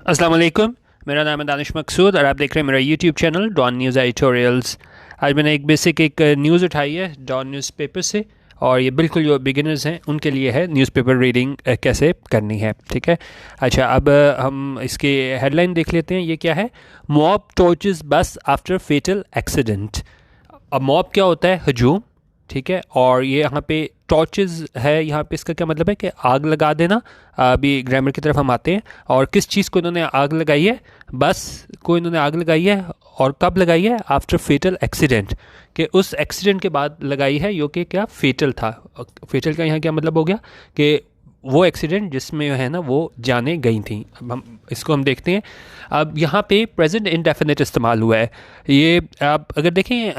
अस्सलाम वालेकुम। मेरा नाम है दानिश मकसूद और आप देख रहे हैं मेरा YouTube channel Dawn News editorials. आज मैंने एक बेसिक न्यूज़ उठाई है डॉन न्यूज़पेपर से, और ये बिल्कुल जो बिगिनर्स हैं उनके लिए है, न्यूज़पेपर रीडिंग कैसे करनी है। ठीक है। अच्छा, अब हम इसके हेडलाइन देख लेते हैं। ये क्या है? मॉब टॉर्चेस बस आफ्टर फेटल एक्सीडेंट। अब मॉब क्या होता है? हजूम। ठीक है। और ये यहाँ पे टॉर्चेस है, यहाँ पे इसका क्या मतलब है कि आग लगा देना। अभी ग्रामर की तरफ हम आते हैं। और किस चीज़ को इन्होंने आग लगाई है? बस को इन्होंने आग लगाई है। और कब लगाई है? आफ्टर फेटल एक्सीडेंट, कि उस एक्सीडेंट के बाद लगाई है, जो कि क्या फेटल था। फेटल का यहाँ क्या मतलब हो गया? कि वो एक्सीडेंट जिसमें है ना वो जानें गई थी। अब हम देखते हैं। अब यहाँ पे प्रेजेंट इंडेफिनिट इस्तेमाल हुआ है। ये आप अगर देखें,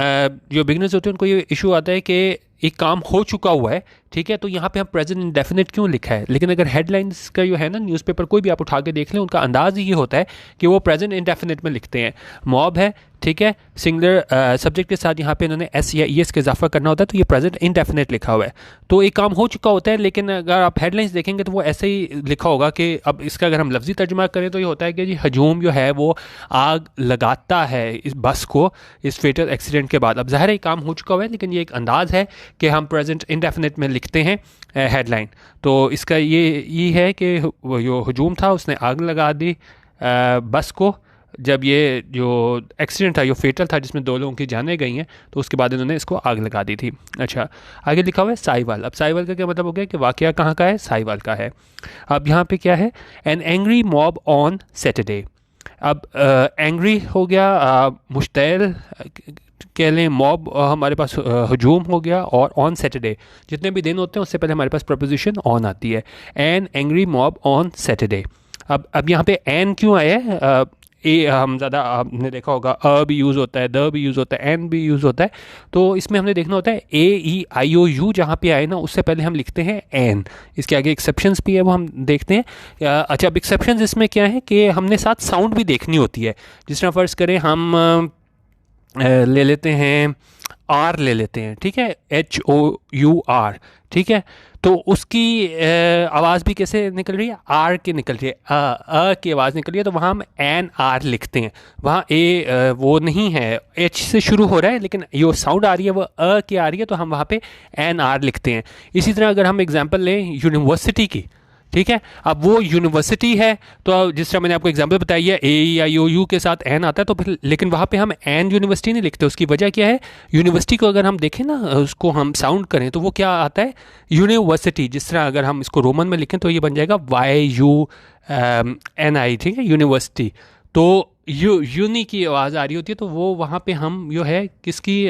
जो बिगनर्स होते हैं उनको ये इशू आता है कि एक काम हो चुका हुआ है। ठीक है, तो यहाँ पे हम प्रेजेंट इंडेफिनिट क्यों लिखा है? लेकिन अगर हेडलाइंस का जो है ना, न्यूज़पेपर कोई भी आप उठा के देख लें, उनका अंदाज ये होता है कि वो प्रेजेंट इंडेफिनिट में लिखते हैं। मॉब है, ठीक है, सिंगुलर सब्जेक्ट के साथ यहाँ पे इन्होंने एस या ई एस का इजाफा करना होता है, तो ये प्रेजेंट इंडेफिनिट लिखा हुआ है। तो एक काम हो चुका होता है, लेकिन अगर आप हेडलाइंस देखेंगे तो वो ऐसे ही लिखा होगा कि अब इसका अगर हम लफ्जी तर्जुमा करें तो ये होता है कि जी हजूम जो है वो आग लगाता है इस बस को इस फेटल एक्सीडेंट के बाद। अब ज़ाहिर है काम हो चुका हुआ है, लेकिन ये एक अंदाज़ है कि हम प्रेजेंट इंडेफिनिट में लिखते हैं हेडलाइन। तो इसका ये है कि जो हजूम था उसने आग लगा दी बस को, जब ये जो एक्सीडेंट था, जो फेटल था, जिसमें 2 लोगों की जानें गई हैं, तो उसके बाद इन्होंने इसको आग लगा दी थी। अच्छा, आगे लिखा हुआ है साहिवाल। अब साहिवाल का क्या मतलब हो गया कि वाकया कहाँ का है? साहिवाल का है। अब यहाँ पे क्या है? An angry mob on Saturday. अब एंग्री हो गया, मुश्तैल कह लें, मॉब हमारे पास हजूम हो गया, और ऑन सैटरडे जितने भी दिन होते हैं उससे पहले हमारे पास प्रपोजिशन ऑन आती है। An angry mob on Saturday. अब यहाँ पे एन क्यों आया है? ए हम ज़्यादा आपने देखा होगा, अ भी यूज़ होता है, द भी यूज़ होता है, एन भी यूज़ होता है। तो इसमें हमने देखना होता है ए ई आई ओ यू जहाँ पे आए ना, उससे पहले हम लिखते हैं एन। इसके आगे एक्सेप्शंस भी है, वो हम देखते हैं। अच्छा, अब एक्सेप्शंस इसमें क्या है कि हमने साथ साउंड भी देखनी होती है। जिस तरह फ़र्ज़ करें हम ले लेते हैं, आर ले लेते हैं, ठीक है, एच ओ यू आर, ठीक है। तो उसकी आवाज़ भी कैसे निकल रही है? आर की निकल रही है, अ की आवाज़ निकल रही है, तो वहाँ हम एन आर लिखते हैं। वहाँ ए वो नहीं है, एच से शुरू हो रहा है, लेकिन जो साउंड आ रही है वो अ की आ रही है, तो हम वहाँ पे एन आर लिखते हैं। इसी तरह अगर हम एग्जांपल लें यूनिवर्सिटी की, ठीक है, अब वो यूनिवर्सिटी है, तो जिस तरह मैंने आपको एग्जांपल बताई है, ए या यू यू के साथ एन आता है, तो फिर लेकिन वहाँ पे हम एन यूनिवर्सिटी नहीं लिखते। उसकी वजह क्या है? यूनिवर्सिटी को अगर हम देखें ना, उसको हम साउंड करें तो वो क्या आता है? यूनिवर्सिटी। जिस तरह अगर हम इसको रोमन में लिखें तो ये बन जाएगा वाई यू एन आई, ठीक है, यूनिवर्सिटी। तो यूनी की आवाज़ आ रही होती है, तो वो वहाँ पे हम जो है किसकी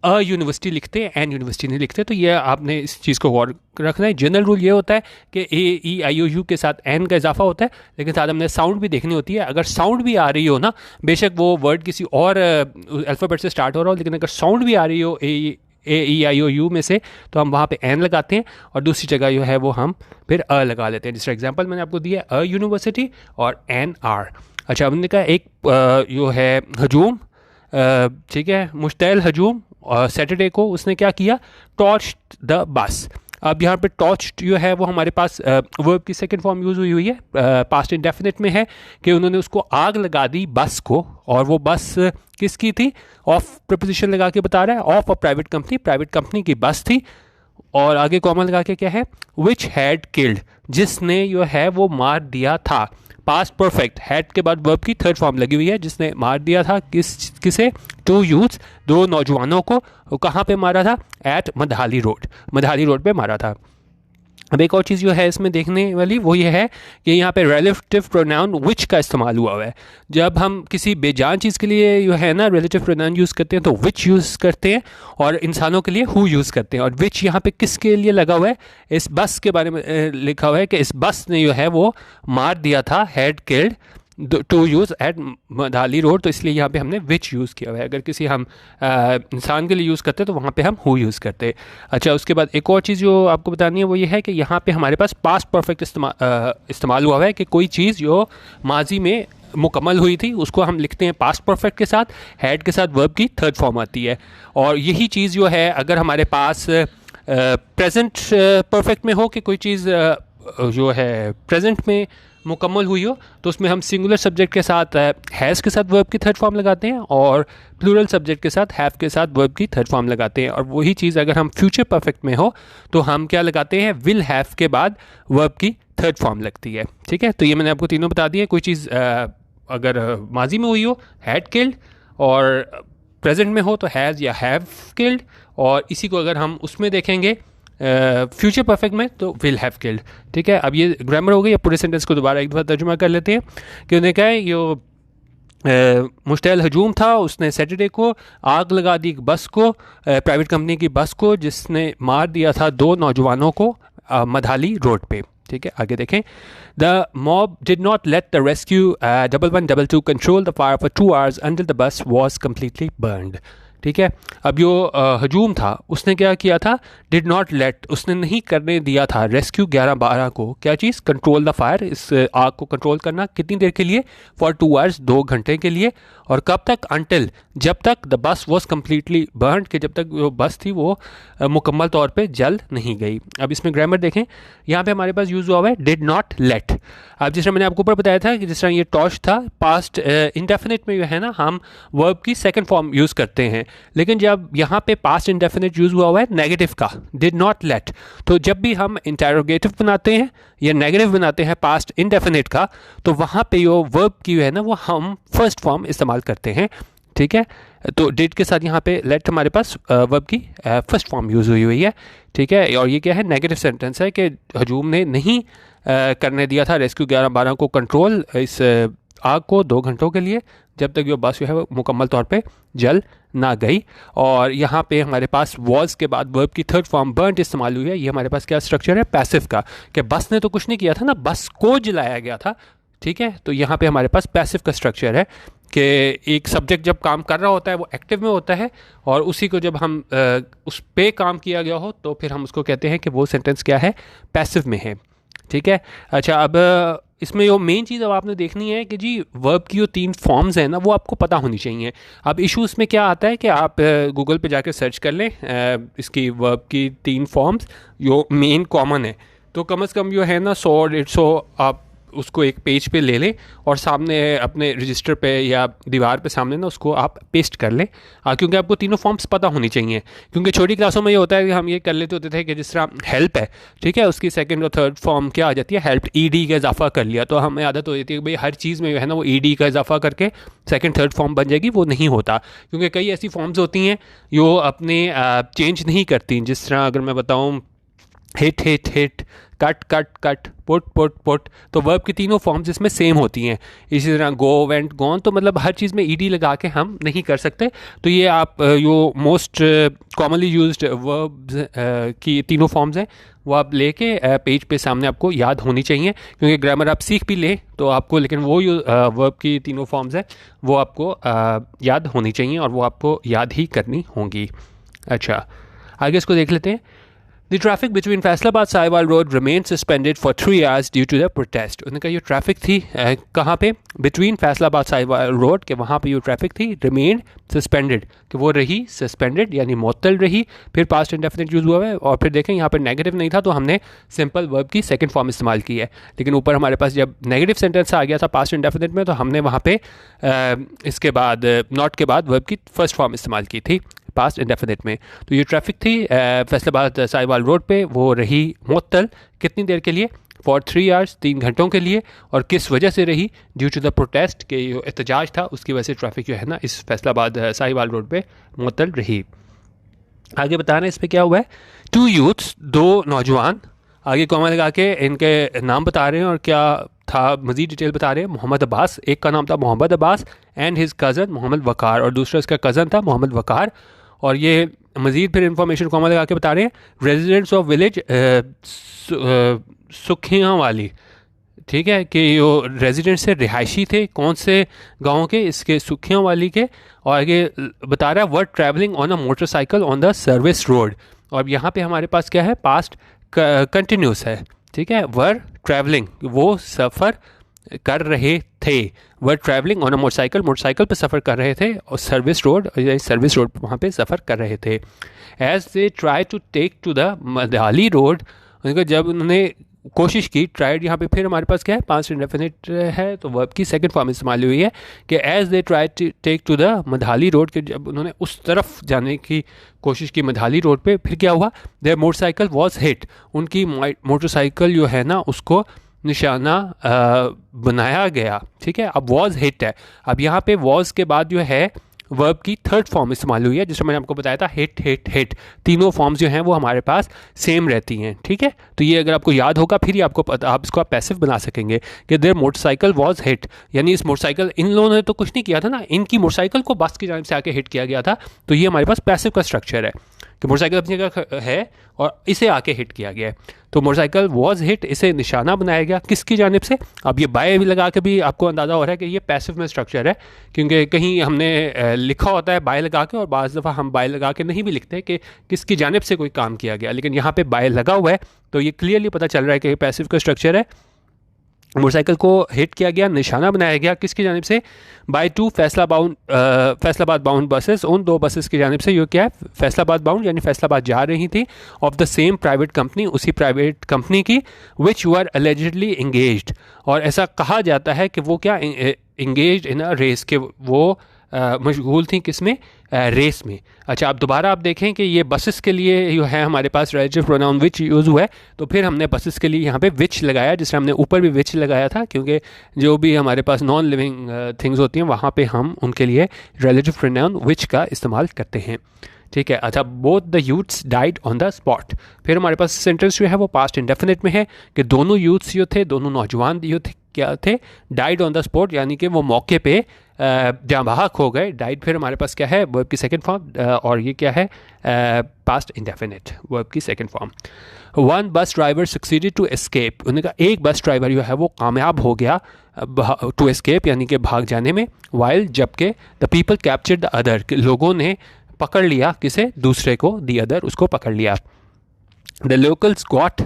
अ यूनिवर्सिटी लिखते हैं, एन यूनिवर्सिटी नहीं लिखते। तो ये आपने इस चीज़ को गौर रखना है। जनरल रूल ये होता है कि ए ई आई ओ यू के साथ एन का इजाफा होता है, लेकिन साथ हमने साउंड भी देखनी होती है। अगर साउंड भी आ रही हो ना, बेशक वो वर्ड किसी और अल्फ़ाबेट से स्टार्ट हो रहा हो, लेकिन अगर साउंड भी आ रही हो ए ई आई ओ यू में से, तो हम वहाँ पे एन लगाते हैं, और दूसरी जगह जो है वो हम फिर अ लगा लेते हैं। जिस एग्जाम्पल मैंने आपको दिया, अ यूनिवर्सिटी और एन आर। अच्छा, हमने कहा एक जो है हजूम, ठीक है, मुश्तैल हजूम, और सैटरडे को उसने क्या किया? Torch the bus. अब यहाँ पे टॉर्च जो है वो हमारे पास वर्ब की सेकंड फॉर्म यूज़ हुई है, पास्ट इंडेफिनिट में है, कि उन्होंने उसको आग लगा दी बस को। और वो बस किसकी थी? ऑफ प्रपोजिशन लगा के बता रहा है, of a private company, private company की बस थी। और आगे कॉमन लगा के क्या है? विच हैड किल्ड, जिसने जो है वो मार दिया था। पास्ट परफेक्ट, हैड के बाद वर्ब की थर्ड फॉर्म लगी हुई है, जिसने मार दिया था किसे? 2 यूथ्स, 2 नौजवानों को। वो कहाँ पे मारा था? एट मधाली रोड, मधाली रोड पे मारा था। अब एक और चीज़ जो है इसमें देखने वाली वो ये है कि यहाँ पे रिलेटिव प्रोनाउन विच का इस्तेमाल हुआ है। जब हम किसी बेजान चीज़ के लिए जो है ना रिलेटिव प्रोनाउन यूज़ करते हैं तो विच यूज़ करते हैं, और इंसानों के लिए हु यूज़ करते हैं। और विच यहाँ पे किसके लिए लगा हुआ है? इस बस के बारे में लिखा हुआ है कि इस बस ने जो है वो मार दिया था, had killed 2 youths at Madhali road, तो इसलिए यहाँ पे हमने विच यूज़ किया हुआ है। अगर किसी हम इंसान के लिए यूज़ करते हैं तो वहाँ पे हम हु यूज़ करते हैं। अच्छा, उसके बाद एक और चीज़ जो आपको बतानी है वो ये है कि यहाँ पे हमारे पास पास्ट परफेक्ट इस्तेमाल हुआ है, कि कोई चीज़ जो माजी में मुकम्मल हुई थी उसको हम लिखते हैं पास्ट परफेक्ट के साथ, हैड के साथ वर्ब की थर्ड फॉर्म आती है। और यही चीज़ जो है अगर हमारे पास प्रेजेंट परफेक्ट में हो, कि कोई चीज़ जो है प्रेजेंट में मुकम्मल हुई हो तो उसमें हम सिंगुलर सब्जेक्ट के साथ हैज़ के साथ वर्ब की थर्ड फॉर्म लगाते हैं और प्लूरल सब्जेक्ट के साथ हैव के साथ वर्ब की थर्ड फॉर्म लगाते हैं। और वही चीज़ अगर हम फ्यूचर परफेक्ट में हो तो हम क्या लगाते हैं, विल हैव के बाद वर्ब की थर्ड फॉर्म लगती है। ठीक है, तो ये मैंने आपको तीनों बता दिए। कोई चीज़ अगर माजी में हुई हो हैड किल्ड, और प्रेजेंट में हो तो हैज़ या हैव किल्ड, और इसी को अगर हम उसमें देखेंगे फ्यूचर परफेक्ट में तो विल हैव किल्ड। ठीक है, अब ये ग्रामर हो गई। अब पूरे सेंटेंस को दोबारा एक दफ़ा तर्जुमा कर लेते हैं कि उन्हें क्या है, ये मुश्तैल हजूम था, उसने सैटरडे को आग लगा दी एक बस को, प्राइवेट कंपनी की बस को, जिसने मार दिया था 2 नौजवानों को मधाली रोड पे। ठीक है, आगे देखें। The mob did not let the rescue 1122 control the fire for 2 hours until the bus was completely burned. ठीक है, अब जो हजूम था उसने क्या किया था, डिड नॉट लेट, उसने नहीं करने दिया था रेस्क्यू 11-12 को, क्या चीज़, कंट्रोल द फायर, इस आग को कंट्रोल करना, कितनी देर के लिए, फॉर 2 hours, 2 घंटे के लिए। और कब तक, अंटिल, जब तक the bus was completely burned, कि जब तक वो बस थी वो मुकम्मल तौर पे जल नहीं गई। अब इसमें ग्रामर देखें, यहाँ पे हमारे पास यूज़ हुआ है डिड नॉट लेट। अब जिस तरह मैंने आपको ऊपर बताया था कि जिस तरह ये टॉश था, पास्ट इंडेफिनिट में जो है ना हम वर्ब की सेकंड फॉर्म यूज़ करते हैं, लेकिन जब यहाँ पे पास्ट इंडेफिनिट यूज़ हुआ है नेगेटिव का, डिड नॉट लेट, तो जब भी हम इंटेरोगेटिव बनाते हैं या नेगेटिव बनाते हैं पास्ट इंडेफिनिट का, तो वहाँ पे जो वर्ब की है ना वो हम फर्स्ट फॉर्म इस्तेमाल करते हैं। ठीक है, तो डिड के साथ यहाँ पे लेट हमारे पास वर्ब की फर्स्ट फॉर्म यूज़ हुई है। ठीक है, और ये क्या है, नेगेटिव सेंटेंस है कि हजूम ने नहीं करने दिया था रेस्क्यू 11-12 को कंट्रोल, इस आग को 2 घंटों के लिए, जब तक ये बस जो है वो मुकम्मल तौर पे जल ना गई। और यहाँ पे हमारे पास वॉज के बाद वर्ब की थर्ड फॉर्म बर्न्ट इस्तेमाल हुई है। ये हमारे पास क्या स्ट्रक्चर है, पैसिव का, कि बस ने तो कुछ नहीं किया था ना, बस को जलाया गया था। ठीक है, तो यहाँ पे हमारे पास पैसिव का स्ट्रक्चर है कि एक सब्जेक्ट जब काम कर रहा होता है वो एक्टिव में होता है, और उसी को जब हम उस पे काम किया गया हो तो फिर हम उसको कहते हैं कि वो सेंटेंस क्या है, पैसिव में है। ठीक है, अच्छा, अब इसमें जो मेन चीज़ अब आपने देखनी है कि जी वर्ब की जो 3 फॉर्म्स हैं ना वो आपको पता होनी चाहिए। अब इशू इसमें क्या आता है कि आप गूगल पे जाकर सर्च कर लें इसकी वर्ब की 3 फॉर्म्स जो मेन कॉमन है, तो कम से कम जो है ना 100-150 आप उसको एक पेज पे ले लें और सामने अपने रजिस्टर पे या दीवार पे सामने ना उसको आप पेस्ट कर लें, क्योंकि आपको तीनों फॉर्म्स पता होनी चाहिए। क्योंकि छोटी क्लासों में ये होता है कि हम ये कर लेते होते थे कि जिस तरह हेल्प है, ठीक है, उसकी सेकंड और थर्ड फॉर्म क्या आ जाती है, हेल्प, ईडी का इजाफा कर लिया, तो हमें आदत हो जाती है कि भाई हर चीज़ में जो है ना वो ईडी का इजाफा करके सेकंड थर्ड फॉर्म बन जाएगी। वो नहीं होता, क्योंकि कई ऐसी फॉर्म्स होती हैं जो अपने चेंज नहीं करती। जिस तरह अगर मैं बताऊँ hit hit hit, cut cut cut, put put put, तो वर्ब की तीनों फॉर्म्स इसमें सेम होती हैं। इसी तरह गो, वेंट, गॉन, तो मतलब हर चीज़ में ईडी लगा के हम नहीं कर सकते। तो ये आप जो मोस्ट कॉमनली यूज्ड वर्ब्स की तीनों फॉर्म्स हैं वो आप लेके पेज पे सामने आपको याद होनी चाहिए, क्योंकि ग्रामर आप सीख भी लें तो आपको, लेकिन वो जो वर्ब की तीनों फॉर्म्स हैं वो आपको याद होनी चाहिए और वो आपको याद ही करनी होंगी। अच्छा, आगे इसको देख लेते हैं। The traffic between Faisalabad Sahiwal road remained suspended for 3 hours due to the protest। उन्होंने कहा ये ट्रैफिक थी कहाँ पे, बिटवीन फैसलाबाद साहिवाल रोड के, वहाँ पे ये ट्रैफिक थी, remained suspended कि वो रही suspended यानी मुअत्तल रही। फिर पास्ट इंडेफिनिट यूज़ हुआ है, और फिर देखें यहाँ पर नेगेटिव नहीं था तो हमने सिंपल वर्ब की सेकंड फॉर्म इस्तेमाल की है। लेकिन ऊपर हमारे पास जब नेगेटिव सेंटेंस आ गया था पास्ट इंडेफिनिट में, तो हमने वहाँ पे इसके बाद नॉट के बाद वर्ब की फर्स्ट फॉर्म इस्तेमाल की थी पास्ट इंडेफिनिट में। तो ये ट्रैफिक थी फैसलाबाद साहिवाल रोड पे, वो रही मुअत्तल कितनी देर के लिए, फॉर 3 hours, 3 घंटों के लिए। और किस वजह से रही, ड्यू टू द प्रोटेस्ट, के जो एहतजाज था उसकी वजह से ट्रैफिक जो है ना इस फैसलाबाद साहिवाल रोड पे मुअत्तल रही। आगे बता रहे हैं इस पर क्या हुआ है, 2 youths, 2 नौजवान, आगे कॉमा लगा के इनके नाम बता रहे हैं और क्या था मज़ीद डिटेल बता रहे हैं। मोहम्मद अब्बास, एक का नाम था Mohammad Abbas, and his cousin Mohammad Waqar, और दूसरा इसका कज़न था मोहम्मद वकार। और ये मज़ीद फिर इंफॉर्मेशन कॉमा लगा के बता रहे हैं, रेजिडेंट्स ऑफ विलेज सुखियाँ वाली, ठीक है, कि जो रेजिडेंट से रिहायशी थे, कौन से गांव के, इसके सुखियाँ वाली के। और आगे बता रहा है word travelling on a motorcycle on the service road. और यहाँ पे हमारे पास क्या है, पास्ट कंटिन्यूस है, ठीक है, वर्ड ट्रैवलिंग, वो सफ़र कर रहे थे, word travelling on a motorcycle, motorcycle पे सफ़र कर रहे थे, और सर्विस रोड वहाँ पे सफ़र कर रहे थे। As they try to take to the Madali road, जब उन्होंने कोशिश की, ट्राइड यहाँ पे फिर हमारे पास क्या है, पास्ट इंडेफिनिट है तो वर्ब की सेकंड फॉर्म इस्तेमाल हुई है कि as they try to take to the Madhali road, के जब उन्होंने उस तरफ जाने की कोशिश की मधाली रोड पे, फिर क्या हुआ, देयर मोटरसाइकिल वॉज हिट, उनकी मोटरसाइकिल जो है ना उसको निशाना बनाया गया। ठीक है, अब वॉज हिट है, अब यहाँ पे वॉज के बाद जो है वर्ब की थर्ड फॉर्म इस्तेमाल हुई है, जिसमें मैंने आपको बताया था हिट हिट हिट, तीनों फॉर्म्स जो हैं वो हमारे पास सेम रहती हैं। ठीक है, तो ये अगर आपको याद होगा फिर ही आपको पता, आप इसको आप पैसिव बना सकेंगे कि देयर मोटरसाइकिल वॉज हिट, यानी इस मोटरसाइकिल, इन लोगों ने तो कुछ नहीं किया था ना, इनकी मोटरसाइकिल को बस की जानिब से आके हिट किया गया था, तो ये हमारे पास पैसिव का स्ट्रक्चर है कि मोटरसाइकिल अपनी जगह है और इसे आके हिट किया गया है, तो मोटरसाइकिल वॉज हिट, इसे निशाना बनाया गया किसकी जानिब से। अब ये बाय भी लगा के भी आपको अंदाज़ा हो रहा है कि ये पैसिव में स्ट्रक्चर है, क्योंकि कहीं हमने लिखा होता है बाय लगा के और बाज़ दफ़ा हम बाय लगा के नहीं भी लिखते कि किसकी जानिब से कोई काम किया गया, लेकिन यहाँ पे बाय लगा हुआ है तो ये क्लियरली पता चल रहा है कि ये पैसिव का स्ट्रक्चर है। मोटरसाइकिल को हिट किया गया, निशाना बनाया गया किसकी जानिब से, by two Faisalabad bound buses, उन दो बसेस की जानिब से, ये क्या है, फैसलाबाद बाउंड यानी फैसलाबाद जा रही थी, of the same private company, उसी प्राइवेट कंपनी की, विच वर एलिजिडली इंगेज्ड, और ऐसा कहा जाता है कि वो क्या इंगेज्ड इन अ रेस, के वो मशगूल थी किसमें, रेस में। अच्छा, अब दोबारा आप देखें कि ये बसेस के लिए जो है हमारे पास रिलेटिव प्रोनाउन विच यूज़ हुआ है, तो फिर हमने बसेस के लिए यहाँ पे विच लगाया, जिससे हमने ऊपर भी विच लगाया था, क्योंकि जो भी हमारे पास नॉन लिविंग थिंग्स होती हैं वहाँ पे हम उनके लिए रिलेटिव प्रोनाउन विच का इस्तेमाल करते हैं। ठीक है, अच्छा, both the youths died on the spot, फिर हमारे पास सेंटेंस जो है वो पास्ट इंडेफिनिट में है कि दोनों यूथ्स जो थे, दोनों नौजवान जो थे क्या थे, डाइड ऑन द स्पॉट, यानी कि वो मौके पे जहाँ बहाक हो गए। डाइड फिर हमारे पास क्या है, वर्ब की सेकंड फॉर्म, और ये क्या है, पास्ट इंडेफिनिट, वर्ब की second form. One bus driver succeeded to escape, उन्होंने कहा एक बस ड्राइवर जो है वो कामयाब हो गया टू एस्केप यानी कि भाग जाने में, वाइल जबकि the people captured the other, लोगों ने पकड़ लिया किसे, दूसरे को, दी अदर, उसको पकड़ लिया। द लोकल्स गॉट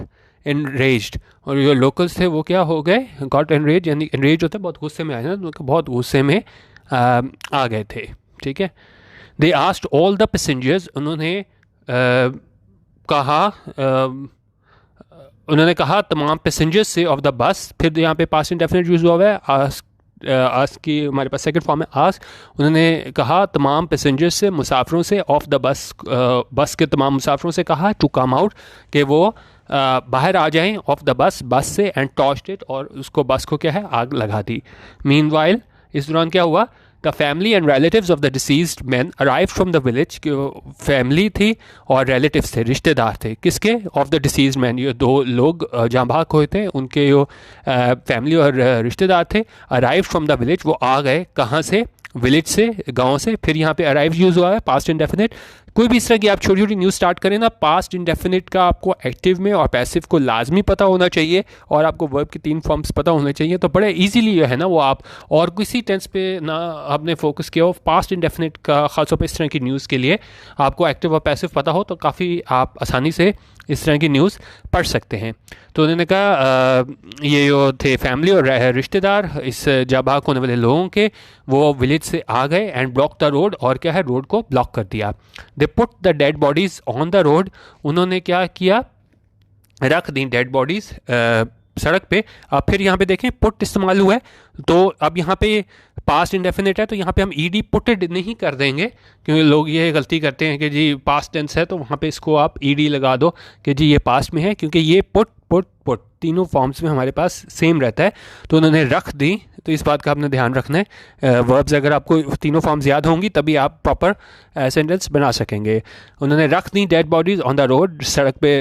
एनरेज्ड, और जो लोकल्स थे वो क्या हो गए, गॉट एनरेज, यानी एनरेज होता है बहुत गुस्से में आए ना, तो बहुत गुस्से में आ गए थे। ठीक है, they asked all the passengers, उन्होंने कहा तमाम पैसेंजर्स से ऑफ द बस, फिर यहाँ पे पास्ट इंडेफिनिट यूज हुआ है, आस्क की हमारे पास सेकंड फॉर्म है आस्क, उन्होंने कहा तमाम पैसेंजर्स से, मुसाफिरों से, ऑफ द बस, बस के तमाम मुसाफिरों से कहा, टू कम आउट, कि वो बाहर आ जाएं, ऑफ द बस, बस से, एंड टॉस्ड इट, और उसको बस को क्या है, आग लगा दी। मीनवाइल, इस दौरान क्या हुआ, the family and relatives of the deceased man arrive from the village, family थी और रिलेटिव्स थे, रिश्तेदार थे किसके, ऑफ द डिसीज्ड मैन, ये दो लोग जहाँ भाग हुए थे उनके जो फैमिली और रिश्तेदार थे, अराइव फ्रॉम द विलेज, वो आ गए कहाँ से, विलेज से, गांव से। फिर यहाँ पे अराइव यूज हुआ है पास्ट इंडेफिनिट। कोई भी इस तरह की आप छोटी छोटी न्यूज़ स्टार्ट करें ना, पास्ट इंडेफिनिट का आपको एक्टिव में और पैसिव को लाजमी पता होना चाहिए, और आपको वर्ब की तीन फॉर्म्स पता होने चाहिए, तो बड़े इजीली जो है ना वो आप, और किसी टेंस पे ना आपने फोकस किया हो, पास्ट इंडेफिनिट का खासतौर पे इस तरह की न्यूज़ के लिए आपको एक्टिव और पैसिव पता हो तो काफ़ी आप आसानी से इस तरह की न्यूज़ पढ़ सकते हैं। तो उन्होंने कहा ये जो थे फैमिली और रिश्तेदार इस जाबाक होने वाले लोगों के, वो विलेज से आ गए, एंड ब्लॉक द रोड, और क्या है, रोड को ब्लॉक कर दिया। They put the dead bodies on the road, उन्होंने क्या किया, रख दी डेड बॉडीज़ सड़क पे। अब फिर यहाँ पे देखें पुट इस्तेमाल हुआ है, तो अब यहाँ पे पास्ट इंडेफिनिट है तो यहाँ पे हम ईडी पुटेड नहीं कर देंगे, क्योंकि लोग ये गलती करते हैं कि जी पास्ट टेंस है तो वहाँ पे इसको आप ईडी लगा दो कि जी ये पास्ट में है, क्योंकि ये पुट पुट पुट तीनों फॉर्म्स में हमारे पास सेम रहता है। तो उन्होंने रख दी, तो इस बात का आपने ध्यान रखना है। वर्ब्स अगर आपको तीनों फॉर्म्स याद होंगी तभी आप प्रॉपर सेंटेंस बना सकेंगे। उन्होंने रख दी dead bodies on the road, सड़क पे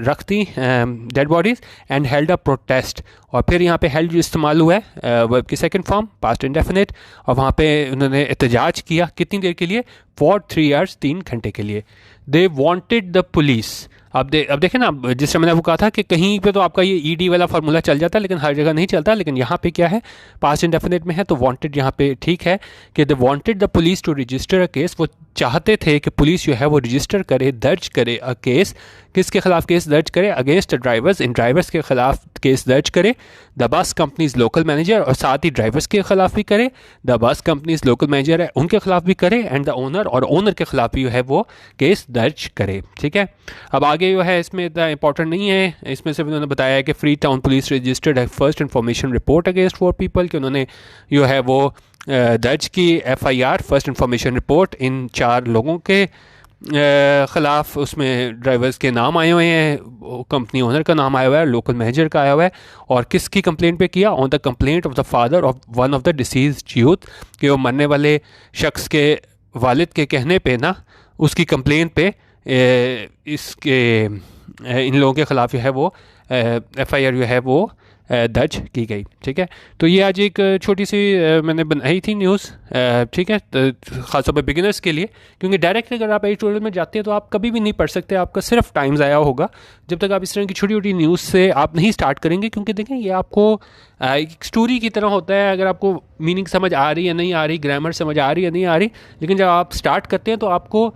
रख दी dead bodies, and held a protest, और फिर यहाँ पे हेल्ड इस्तेमाल हुआ है वर्ब की सेकंड फॉर्म पास्ट इंडेफिनिट, और वहाँ पे उन्होंने एहतजाज किया कितनी देर के लिए, फॉर 3 आवर्स, 3 घंटे के लिए। दे वॉन्टेड द पुलिस, अब देखें ना, जिस समय मैंने आपको कहा था कि कहीं पे तो आपका ये ईडी वाला फार्मूला चल जाता है लेकिन हर जगह नहीं चलता, लेकिन यहाँ पे क्या है, पास्ट इंडेफिनिट में है तो वांटेड यहाँ पे ठीक है कि they wanted the police to register a case, वो चाहते थे कि पुलिस जो है वो रजिस्टर करे, दर्ज करे अ केस, किसके खिलाफ केस दर्ज करे? अगेंस्ट ड्राइवर्स, इन ड्राइवर्स के खिलाफ केस दर्ज करे, the bus companies local manager, और साथ ही ड्राइवर्स के खिलाफ भी करे, the bus companies local manager है उनके खिलाफ भी करे, एंड द ओनर, और ओनर के खिलाफ भी है वो केस दर्ज करे। ठीक है, अब आगे जो है इसमें इतना इंपॉर्टेंट नहीं है, इसमें सिर्फ उन्होंने बताया है कि फ्री टाउन पुलिस रजिस्टर्ड है first information report against 4 people, कि उन्होंने जो है वो दर्ज की FIR फर्स्ट इन्फॉर्मेशन रिपोर्ट इन 4 लोगों के ख़िलाफ़। उसमें ड्राइवर्स के नाम आए हुए हैं, कंपनी ओनर का नाम आया हुआ है, लोकल मैनेजर का आया हुआ है, और किसकी कंप्लेंट पे किया? On the complaint of the father of one of the deceased youth, कि वो मरने वाले शख्स के वालिद के कहने पे ना, उसकी कंप्लेंट पे इसके इन लोगों के ख़िलाफ़ जो है वो FIR जो है वो दर्ज की गई। ठीक है, तो ये आज एक छोटी सी मैंने बनाई थी न्यूज़। ठीक है, तो ख़ासतौर पर बिगिनर्स के लिए, क्योंकि डायरेक्ट अगर आप एडिटोरियल में जाते हैं तो आप कभी भी नहीं पढ़ सकते, आपका सिर्फ टाइम ज़ाया होगा जब तक आप इस तरह की छोटी छोटी न्यूज़ से आप नहीं स्टार्ट करेंगे। क्योंकि देखें, ये आपको एक स्टोरी की तरह होता है, अगर आपको मीनिंग समझ आ रही है नहीं आ रही, ग्रामर समझ आ रही है नहीं आ रही, लेकिन जब आप स्टार्ट करते हैं तो आपको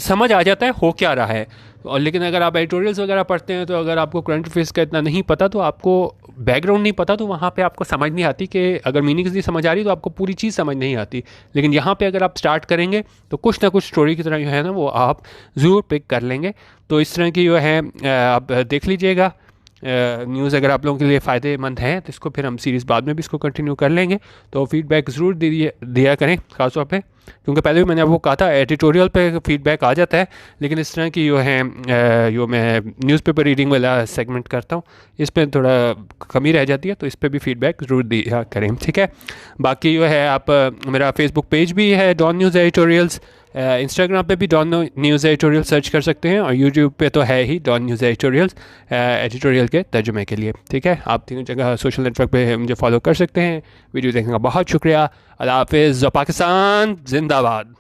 समझ आ जाता है हो क्या रहा है। और लेकिन अगर आप एडिटोरियल्स वगैरह पढ़ते हैं तो अगर आपको करंट अफेयर्स का इतना नहीं पता, तो आपको बैकग्राउंड नहीं पता, तो वहाँ पे आपको समझ नहीं आती, कि अगर मीनिंग्स नहीं समझ आ रही तो आपको पूरी चीज़ समझ नहीं आती। लेकिन यहाँ पे अगर आप स्टार्ट करेंगे तो कुछ ना कुछ स्टोरी की तरह जो है ना वो आप ज़रूर पिक कर लेंगे। तो इस तरह की जो है आप देख लीजिएगा न्यूज़, अगर आप लोगों के लिए फ़ायदेमंद हैं तो इसको फिर हम सीरीज़ बाद में भी इसको कंटिन्यू कर लेंगे। तो फीडबैक ज़रूर दिया करें, ख़ासतौर पे क्योंकि पहले भी मैंने आपको कहा था एडिटोरियल पे फीडबैक आ जाता है, लेकिन इस तरह की जो है जो मैं न्यूज़पेपर रीडिंग वाला सेगमेंट करता हूँ, इस पर थोड़ा कमी रह जाती है, तो इस पर भी फीडबैक ज़रूर दिया करें। ठीक है, बाकी जो है आप मेरा फेसबुक पेज भी है डॉन न्यूज़ एडिटोरियल्स, इंस्टाग्राम पे भी डॉन न्यूज़ एडिटोरियल सर्च कर सकते हैं, और यूट्यूब पे तो है ही डॉन न्यूज़ एडिटोरियल्स एडिटोरियल के तर्जुमे के लिए। ठीक है, आप तीनों जगह सोशल नेटवर्क पे मुझे फॉलो कर सकते हैं। वीडियो देखने का बहुत शुक्रिया। अल्लाह हाफ़िज़, पाकिस्तान जिंदाबाद।